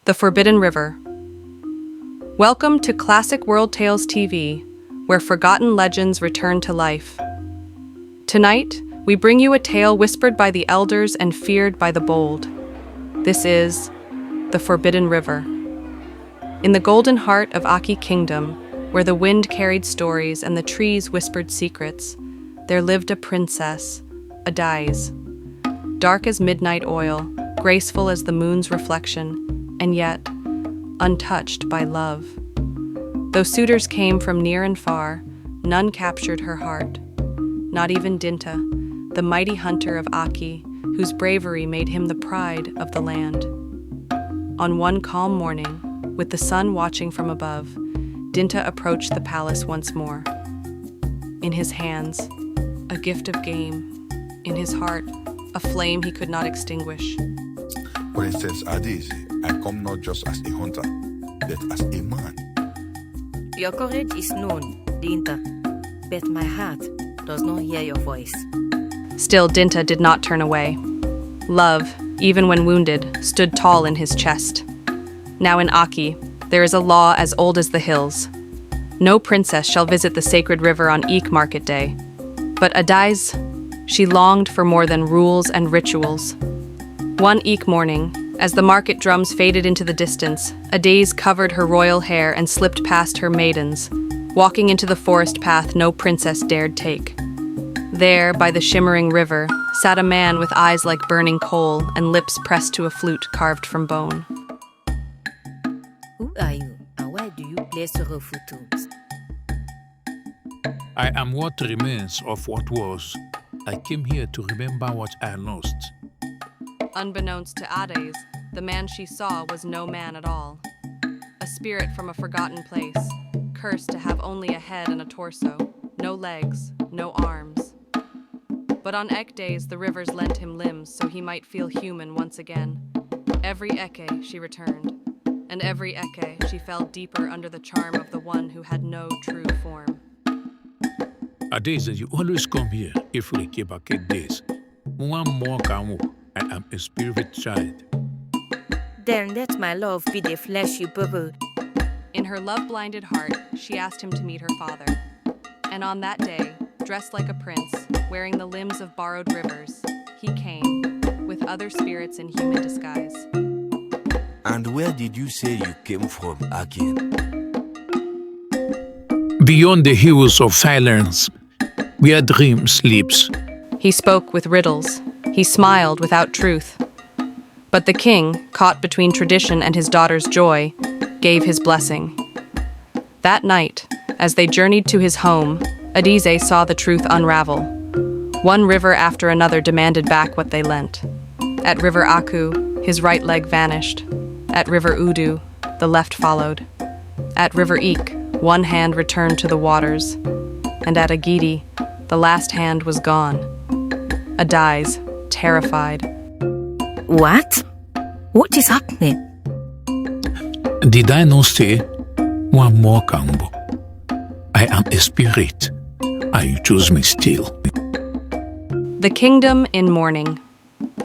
The Forbidden River. Welcome to Classic World Tales TV, where forgotten legends return to life. Tonight, we bring you a tale whispered by the elders and feared by the bold. This is The Forbidden River. In the golden heart of Aki Kingdom, where the wind carried stories and the trees whispered secrets, there lived a princess, Adais. Dark as midnight oil, graceful as the moon's reflection, and yet untouched by love. Though suitors came from near and far, none captured her heart. Not even Dinta, the mighty hunter of Aki, whose bravery made him the pride of the land. On one calm morning, with the sun watching from above, Dinta approached the palace once more. In his hands, a gift of game. In his heart, a flame he could not extinguish. Princess Adise, I come not just as a hunter, but as a man. Your courage is known, Dinta, but my heart does not hear your voice. Still, Dinta did not turn away. Love, even when wounded, stood tall in his chest. Now in Aki, there is a law as old as the hills. No princess shall visit the sacred river on Eek market day. But Adais, she longed for more than rules and rituals. One Eek morning, as the market drums faded into the distance, Adais covered her royal hair and slipped past her maidens, walking into the forest path no princess dared take. There, by the shimmering river, sat a man with eyes like burning coal and lips pressed to a flute carved from bone. Who are you, and why do you play sorrowful tunes? I am what remains of what was. I came here to remember what I lost. Unbeknownst to Adais, the man she saw was no man at all. A spirit from a forgotten place, cursed to have only a head and a torso, no legs, no arms. But on Ek days the rivers lent him limbs so he might feel human once again. Every Eke she returned, and every Eke she fell deeper under the charm of the one who had no true form. Adese, you always come here if we keep back days. One more kamu. I am a spirit child. Then let my love be the flesh you borrowed. In her love-blinded heart, she asked him to meet her father. And on that day, dressed like a prince, wearing the limbs of borrowed rivers, he came, with other spirits in human disguise. And where did you say you came from again? Beyond the hills of silence, where dream sleeps. He spoke with riddles. He smiled without truth. But the king, caught between tradition and his daughter's joy, gave his blessing. That night, as they journeyed to his home, Adise saw the truth unravel. One river after another demanded back what they lent. At River Aku, his right leg vanished. At River Udu, the left followed. At River Eek, one hand returned to the waters. And at Agidi, the last hand was gone. Adise, terrified. What? What is happening? Did I not say one more kambo? I am a spirit. I choose me still. The kingdom in mourning.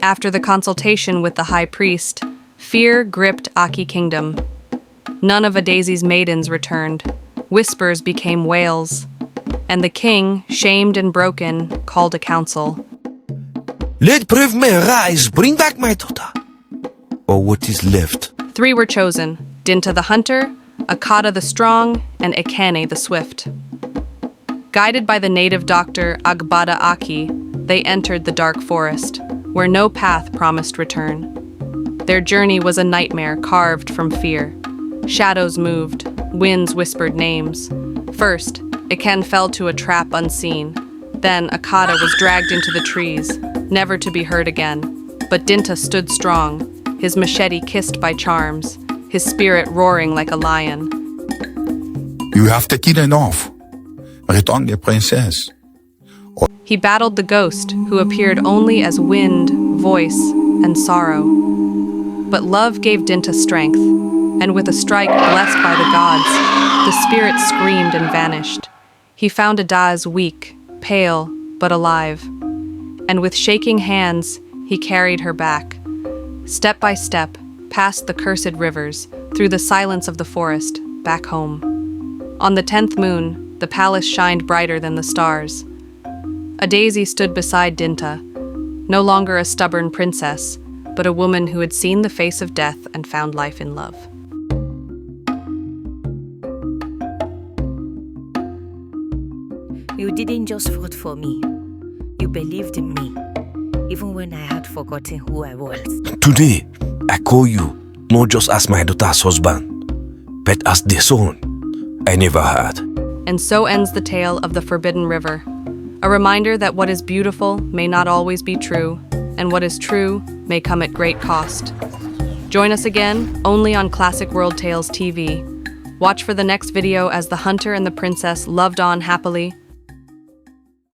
After the consultation with the high priest, fear gripped Aki Kingdom. None of Adaise's maidens returned. Whispers became wails. And the king, shamed and broken, called a council. Let brave men rise, bring back my daughter. Or what is left. 3 were chosen, Dinta the hunter, Akata the strong, and Ekane the swift. Guided by the native doctor Agbada Aki, they entered the dark forest, where no path promised return. Their journey was a nightmare carved from fear. Shadows moved, winds whispered names. First, Eken fell to a trap unseen. Then Akata was dragged into the trees, never to be heard again. But Dinta stood strong, his machete kissed by charms, his spirit roaring like a lion. You have taken enough. Return the princess. He battled the ghost, who appeared only as wind, voice, and sorrow. But love gave Dinta strength, and with a strike blessed by the gods, the spirit screamed and vanished. He found Adais weak, pale, but alive. And with shaking hands, he carried her back. Step by step, past the cursed rivers, through the silence of the forest, back home. On the 10th moon, the palace shined brighter than the stars. A daisy stood beside Dinta, no longer a stubborn princess, but a woman who had seen the face of death and found life in love. You didn't just vote for me. You believed in me, even when I had forgotten who I was. Today, I call you not just as my daughter's husband, but as the son I never had. And so ends the tale of the Forbidden River, a reminder that what is beautiful may not always be true, and what is true may come at great cost. Join us again, only on Classic World Tales TV. Watch for the next video as the hunter and the princess loved on happily,